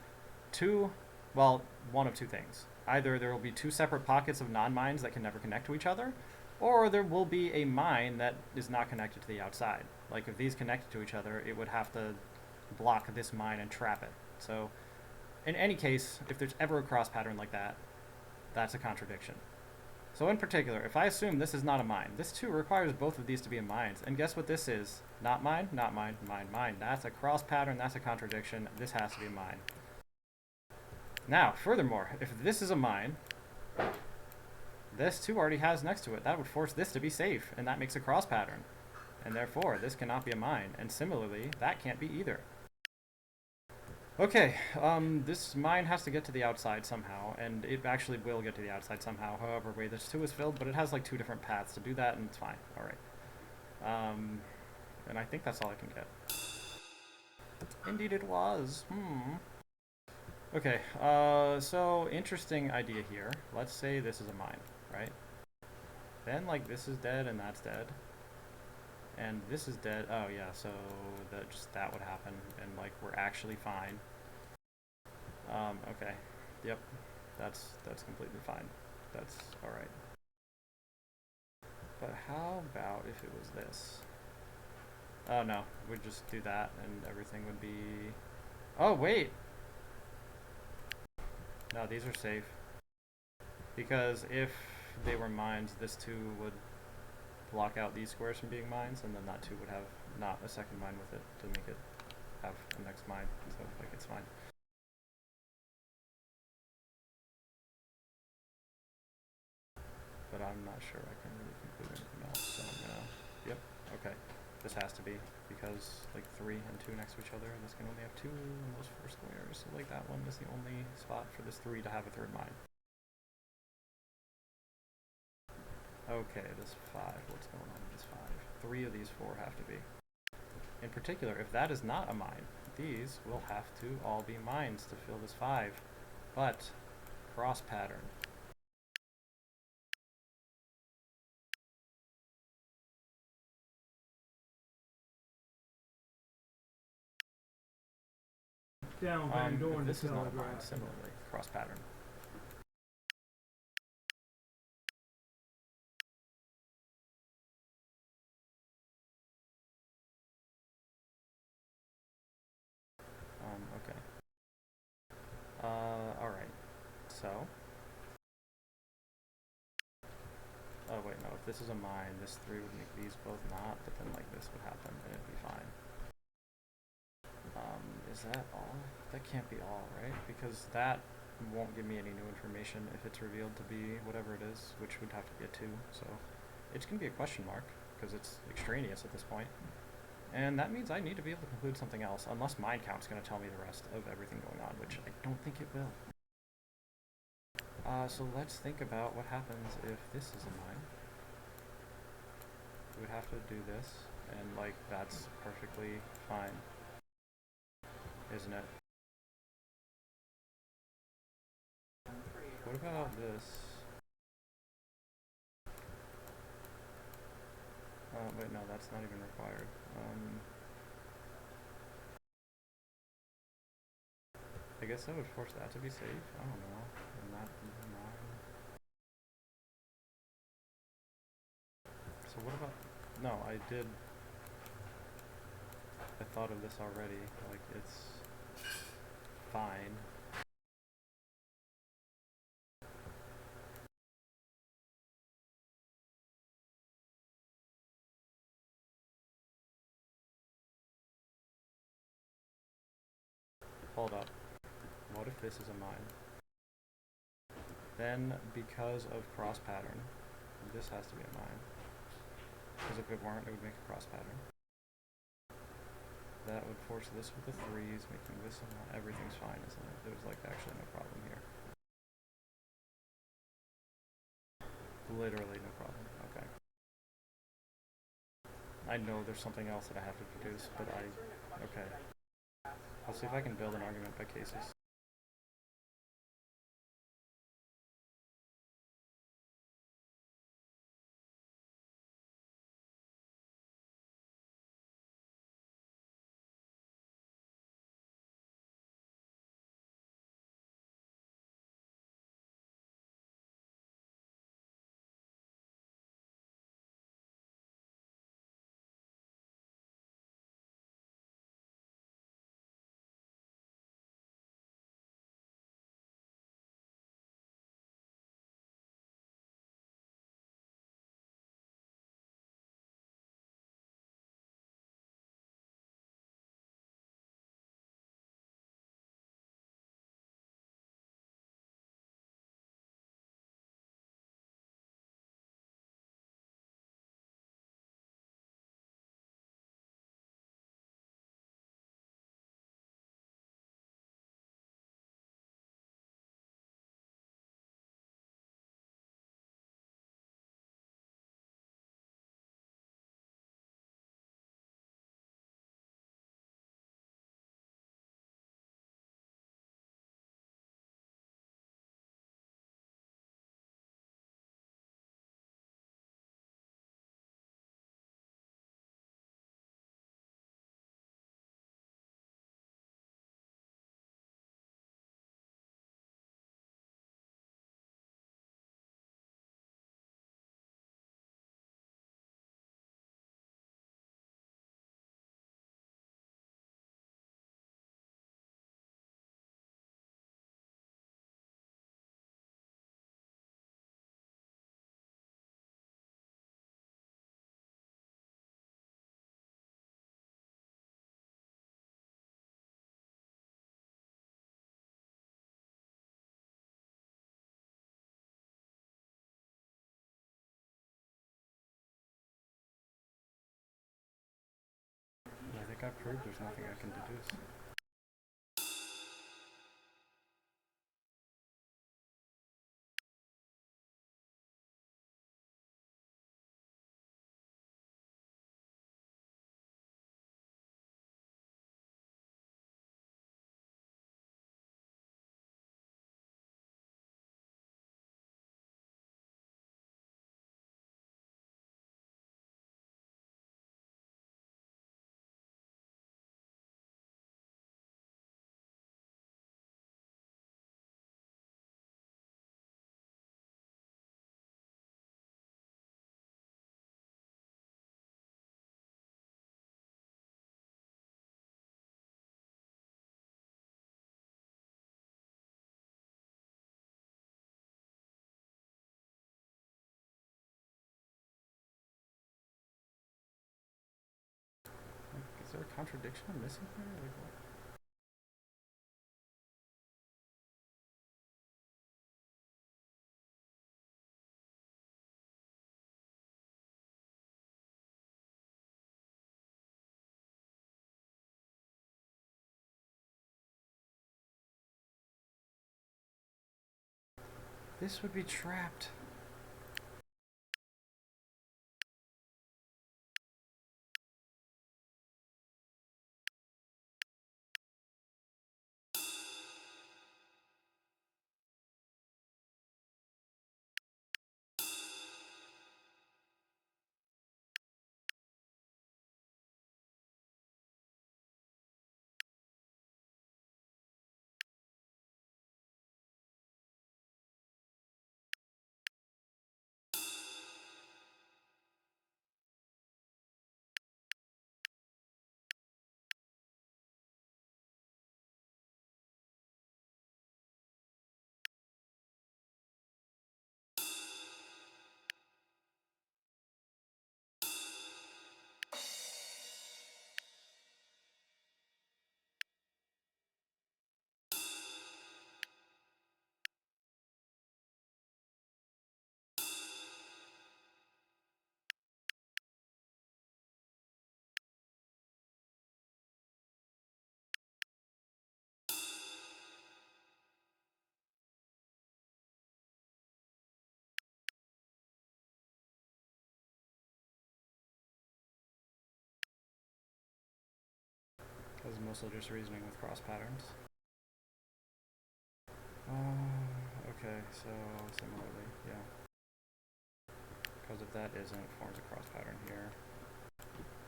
[SPEAKER 1] one of two things. Either there will be two separate pockets of non-mines that can never connect to each other, or there will be a mine that is not connected to the outside. Like if these connected to each other, it would have to block this mine and trap it. So in any case, if there's ever a cross pattern like that, that's a contradiction. So in particular, if I assume this is not a mine, this too requires both of these to be mines. And guess what this is? Not mine, not mine, mine, mine. That's a cross pattern, that's a contradiction. This has to be a mine. Now, furthermore, if this is a mine, this too already has next to it. That would force this to be safe, and that makes a cross pattern. And therefore, this cannot be a mine. And similarly, that can't be either. Okay, this mine has to get to the outside somehow, and it actually will get to the outside somehow, however way this 2 is filled, but it has like 2 different paths to do that, and it's fine. Alright. And I think that's all I can get. Indeed it was. Okay, so interesting idea here. Let's say this is a mine, right? Then, like, this is dead and that's dead. And this is dead. Oh, yeah, so that would happen, and, like, we're actually fine. Okay. Yep. That's completely fine. That's alright. But how about if it was this? Oh, no. We'd just do that, and everything would be... Oh, wait! No, these are safe. Because if they were mines, this too would block out these squares from being mines, and then that too would have not a second mine with it to make it have the next mine. So, like, it's fine. But I'm not sure I can really conclude anything else, so I'm gonna... Yep, okay. This has to be, because, like, 3 and 2 next to each other, and this can only have 2 in those 4 squares, so, like, that one is the only spot for this 3 to have a third mine. Okay, this 5, what's going on with this 5? 3 of these 4 have to be. In particular, if that is not a mine, these will have to all be mines to fill this 5. But, cross pattern.
[SPEAKER 2] Down Van Dorn
[SPEAKER 1] this
[SPEAKER 2] to
[SPEAKER 1] is not a mine,
[SPEAKER 2] Telegraph.
[SPEAKER 1] similarly, cross pattern. Okay. Alright. So. Oh, wait, no. If this is a mine, this 3 would make these both not, but then, like, this would happen, and it'd be fine. Is that all? That can't be all, right? Because that won't give me any new information if it's revealed to be whatever it is, which would have to be a 2, so. It's gonna be a question mark, because it's extraneous at this point. And that means I need to be able to conclude something else, unless mind count's going to tell me the rest of everything going on, which I don't think it will. So let's think about what happens if this is a mine. We would have to do this, and like that's perfectly fine, isn't it? What about this? Wait, no, that's not even required. I guess that would force that to be safe. I don't know. And that mine. So what about? No, I did. I thought of this already. Like it's fine. Hold up. What if this is a mine? Then, because of cross pattern, this has to be a mine. Because if it weren't, it would make a cross pattern. That would force this with the 3s, making this a mine. Everything's fine, isn't it? There's like actually no problem here. Literally no problem. Okay. I know there's something else that I have to produce, but okay. I'll see if I can build an argument by cases. I think I've proved there's nothing I can deduce. Is there a contradiction I'm missing here? Like what? This would be trapped. That was mostly just reasoning with cross patterns. Okay, so similarly, yeah. Because if that isn't, it forms a cross pattern here.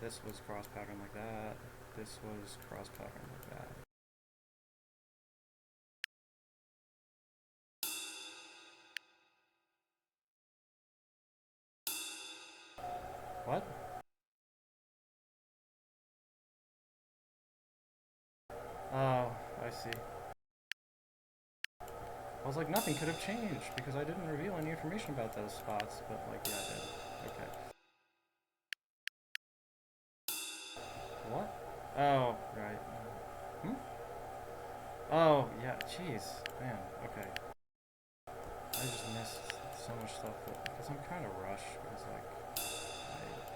[SPEAKER 1] This was cross pattern like that. This was cross pattern like that. What? Oh, I see. I was like, nothing could have changed because I didn't reveal any information about those spots, but like, yeah, I did. Okay. What? Oh, right. Hmm? Oh, yeah, jeez. Man, okay. I just missed so much stuff because I'm kind of rushed because like,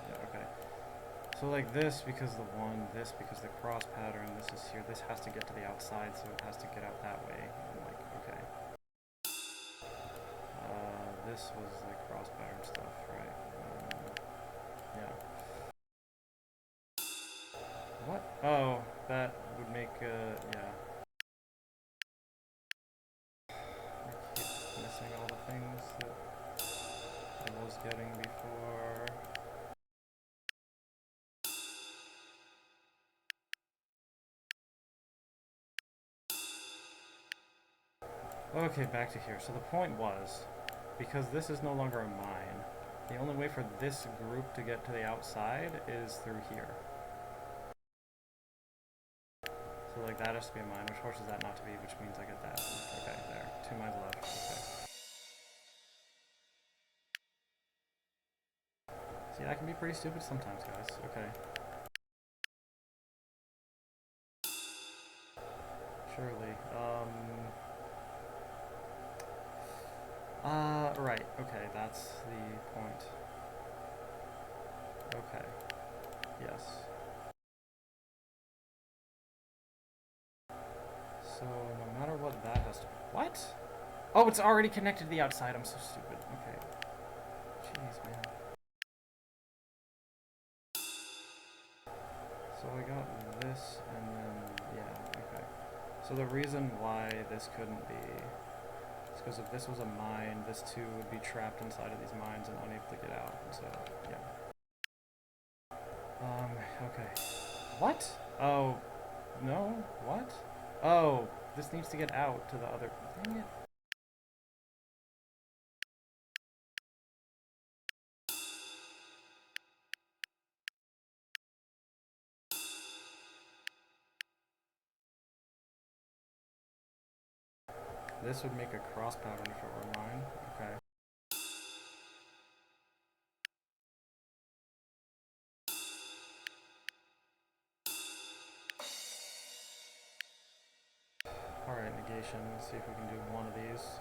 [SPEAKER 1] yeah, okay. So like this because the one, this because the cross pattern, this is here, this has to get to the outside, so it has to get out that way. And like, okay. This was like cross pattern stuff, right? Yeah. What? Oh, that would make, yeah. I keep missing all the things that I was getting before. Okay, back to here. So the point was, because this is no longer a mine, the only way for this group to get to the outside is through here. So like that has to be a mine, which forces that not to be, which means I get that. Okay, there. 2 mines left. Okay. See, that can be pretty stupid sometimes, guys. Okay. Surely. Right. Okay, that's the point. Okay. Yes. So, no matter what that has to... What? Oh, it's already connected to the outside. I'm so stupid. Okay. Jeez, man. So I got this, and then... Yeah, okay. So the reason why this couldn't be... is because if this was a mine, this too would be trapped inside of these mines and unable to get out. So, yeah. Okay. What? Oh, no? What? Oh, this needs to get out to the other... Dang it. This would make a cross pattern if it were mine. Okay. Alright, negation. Let's see if we can do one of these.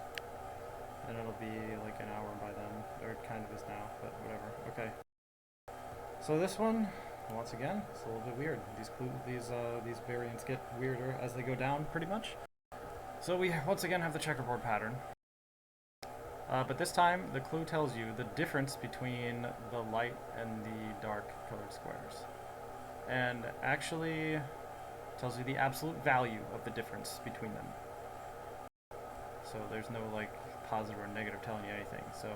[SPEAKER 1] And it'll be like an hour by then. Or it kind of is now, but whatever. Okay. So this one, once again, it's a little bit weird. These variants get weirder as they go down, pretty much. So we once again have the checkerboard pattern. But this time, the clue tells you the difference between the light and the dark colored squares. And actually tells you the absolute value of the difference between them. So there's no like positive or negative telling you anything. So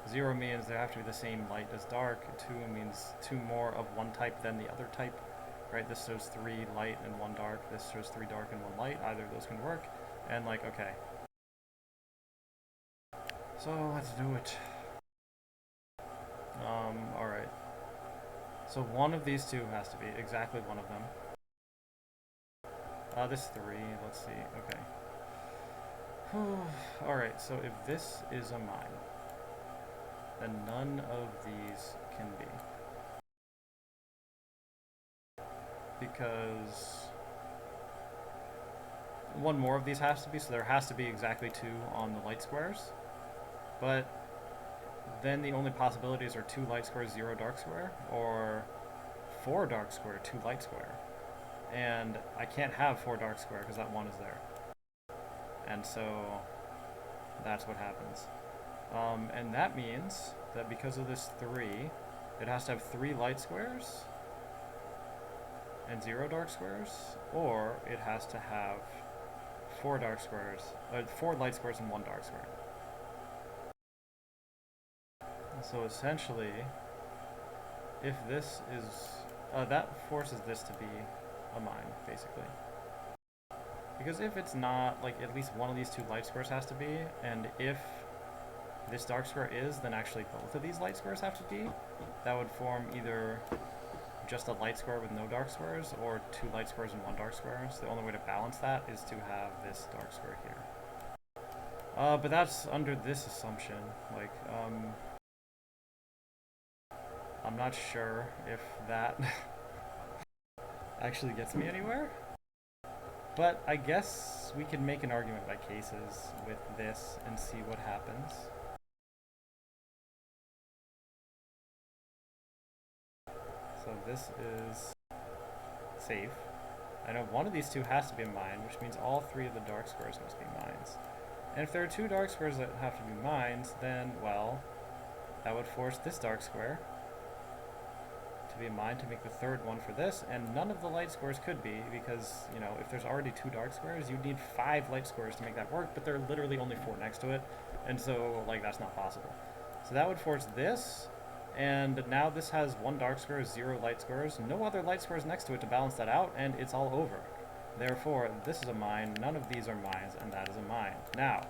[SPEAKER 1] 0 means there have to be the same light as dark. 2 means 2 more of one type than the other type. Right? This shows 3 light and 1 dark. This shows 3 dark and 1 light. Either of those can work. And like, okay. So let's do it. Alright. So one of these two has to be exactly one of them. This 3, let's see, okay. Alright, so if this is a mine, then none of these can be. Because one more of these has to be, so there has to be exactly 2 on the light squares. But then the only possibilities are 2 light squares, 0 dark square, or 4 dark square, 2 light square. And I can't have 4 dark square because that 1 is there. And so that's what happens. And that means that because of this 3, it has to have 3 light squares and 0 dark squares, or it has to have 4 dark squares, 4 light squares and 1 dark square. So essentially, if this is, that forces this to be a mine, basically. Because if it's not, like, at least one of these 2 light squares has to be, and if this dark square is, then actually both of these light squares have to be, that would form either just a light square with no dark squares, or 2 light squares and 1 dark square. So the only way to balance that is to have this dark square here. But that's under this assumption, like, I'm not sure if that actually gets me anywhere. But I guess we can make an argument by cases with this and see what happens. So this is safe. I know one of these 2 has to be a mine, which means all 3 of the dark squares must be mines. And if there are 2 dark squares that have to be mines, then, well, that would force this dark square to be a mine to make the 3rd one for this, and none of the light squares could be, because, you know, if there's already 2 dark squares, you'd need 5 light squares to make that work, but there are literally only 4 next to it, and so, like, that's not possible. So that would force this, and now this has 1 dark square, 0 light squares, no other light squares next to it to balance that out, and it's all over. Therefore, this is a mine, none of these are mines, and that is a mine. Now,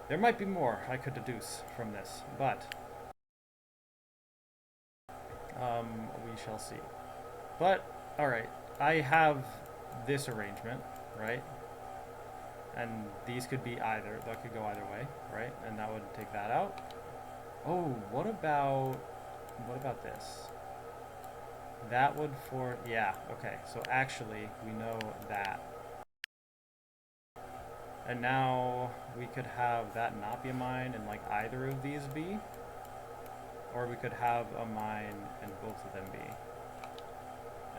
[SPEAKER 1] there might be more I could deduce from this, but we shall see. But, alright, I have this arrangement, right? And these could be either, that could go either way, right? And that would take that out. Oh, what about this? That would yeah, okay, so actually, we know that. And now, we could have that not be a mine and, like, either of these be. Or we could have a mine and both of them be.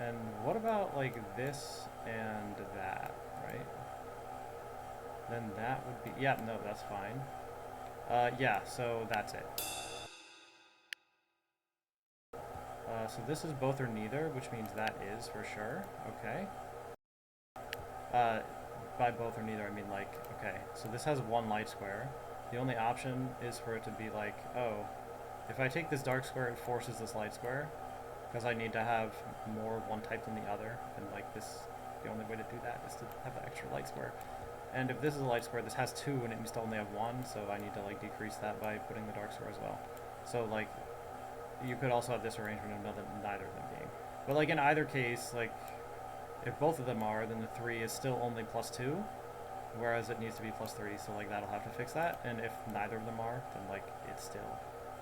[SPEAKER 1] And what about, like, this and that, right? Then that would be, yeah, no, that's fine. Yeah, so that's it. So this is both or neither, which means that is for sure, okay. By both or neither, I mean, like, okay, so this has 1 light square. The only option is for it to be like, oh, if I take this dark square, it forces this light square, because I need to have more of one type than the other, and like this, the only way to do that is to have the extra light square. And if this is a light square, this has 2 and it needs to only have 1, so I need to like decrease that by putting the dark square as well. So like, you could also have this arrangement of neither of them being. But like in either case, like, if both of them are, then the 3 is still only +2, whereas it needs to be +3, so like that'll have to fix that. And if neither of them are, then like it's still,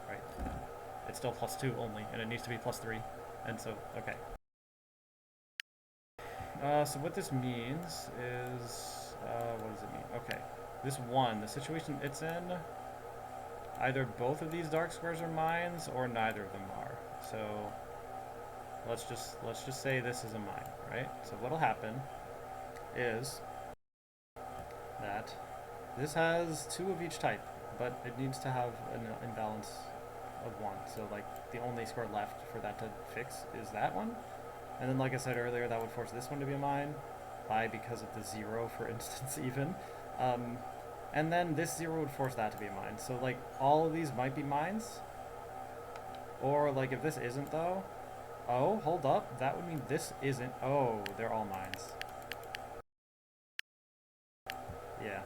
[SPEAKER 1] right, it's still +2 only, and it needs to be +3, and so, okay. So what this means is, what does it mean? Okay, this 1, the situation it's in, either both of these dark squares are mines, or neither of them are. So let's just say this is a mine, right? So what'll happen is that this has 2 of each type, but it needs to have an imbalance of 1. So, like, the only square left for that to fix is that one. And then, like I said earlier, that would force this one to be a mine because of the 0, for instance, even. And then this 0 would force that to be a mine. So, like, all of these might be mines. Or, like, if this isn't, though... Oh, hold up. That would mean this isn't... Oh, they're all mines. Yeah,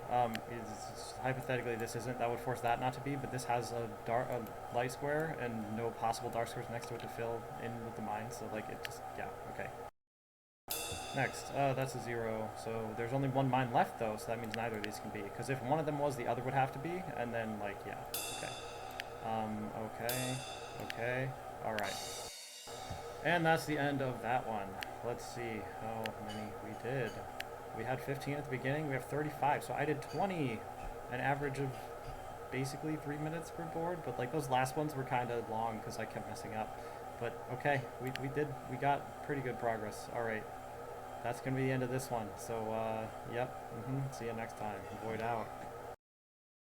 [SPEAKER 1] hypothetically this isn't, that would force that not to be, but this has a light square and no possible dark squares next to it to fill in with the mine, so like it just, yeah, okay. Next, that's a 0, so there's only one mine left though, so that means neither of these can be, because if one of them was, the other would have to be, and then like, yeah, okay. Okay, alright. And that's the end of that one. Let's see how many we did. We had 15 at the beginning, we have 35, so I did 20, an average of basically 3 minutes per board, but like those last ones were kind of long because I kept messing up. But okay, we got pretty good progress. Alright, that's going to be the end of this one, so yep, see you next time. Void out.